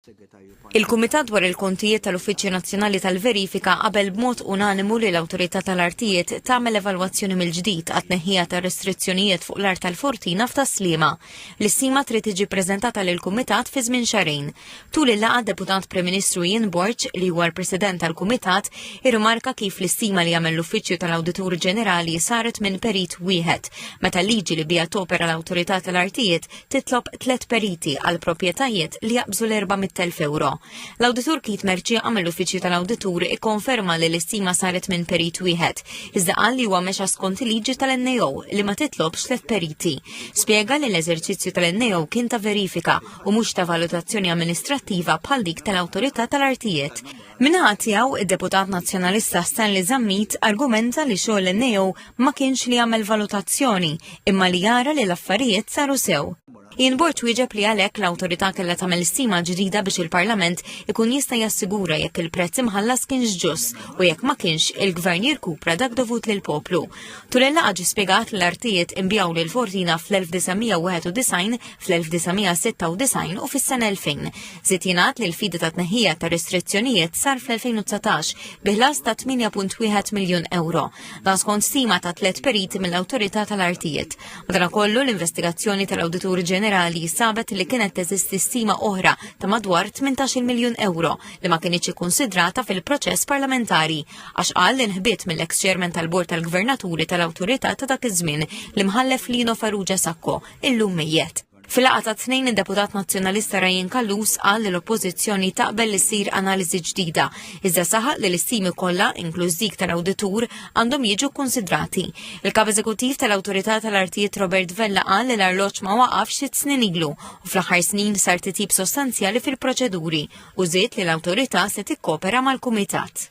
Il-Kumitat dwar il-Kontijiet tal-Uffiċċju Nazzjonali tal-Verifika qabel b'mod unanimu li l-Awtorità tal-Artijiet tagħmel evalwazzjoni mill-ġdid għat tneħħija ta' restrizzjonijiet fuq l-art tal-Fortina f'Taslima. L-istima trid tiġi ppreżentata lill-Kumitat fi żmien xahrejn. Tul il-laqgħa deputat Prim Ministru Ian Borg li huwa l-President tal-Kumitat irrimarka kif l-istima li jagħmel l-Uffiċċju tal-Awditur Ġenerali saret minn perit wieħed, meta liġi li biha topera l-Awtorità tal-Artijiet titlob 3 periti għal proprjetajiet li jaqbżu l-400,000 €. L-Awditur Kit Merċi għamel l-Uffiċċju tal-Awditur ikkonferma li l-istima saret minn perit wieħed, iżda qal li huwa mexa skont il-liġi tal-NAO li ma titlobx 3 periti. Spjega li l-eżerċizzju tal-NAO kien ta' verifika u mhux ta' valutazzjoni amministrattiva bħal dik tal-Awtorità tal-Artijiet. Minnaħa tiegħu id-Deputat Nazzjonalista Stanley Zammit argumenta li xogħol NAO ma kienx li jagħmel valutazzjoni imma li jara li l-affarijiet saru sew. Ian Borg wieġeb li għalhekk l-Awtorità kellha tagħmel stima ġdida biex il-Parlament ikun jista' jassigura jekk il-prezz imħallas kienx ġust u jekk ma kienx il-Gvern jirkupra dak dovut lill-poplu. Tul il-laqgħa ġie spjegat li l-artijiet imbjaw lil Fortina fl-1991, fl-1996 u fis-sena 2000. Żied jingħad li l-fidi ta' tneħħija ta' restrizzjonijiet sar fl-2019 bi ħlas ta' 8.1 miljun €. Dan skont stima ta' 3 periti mill-Awtorità tal-Artijiet. Madankollu l-investigazzjoni tal-Awditur Ġenerali sabet li kienet teżisti stima oħra ta' madwar 18 miljun € li ma kienx ikkunsidrata fil-proċess parlamentari għax qal li nħbiet mill-ex-chairman tal-Bord tal-Gvernaturi tal-Awtorità ta' dak iż-żmien li mħallef Lino Farrugia Sacco illum mejjed. Fil-laqgħa ta' tnejn id-Deputat Nazzjonalista Ryan Kallus qal li l-Oppożizzjoni taqbel li ssir analiżi ġdida, iżda saħaq li l-istimi kollha, inkluż dik tal-Awditur, għandhom jiġu kkunsidrati. Il-Kap Eżekuttiv tal-Awtorità tal-Artijiet Robert Vella qal li l-arloġġ ma waqafx 6 snin ilu u fl-aħħar snin sar titjib sostanzjali fil-proċeduri u żied li l-Awtorità se tikkopera mal-Kumitat.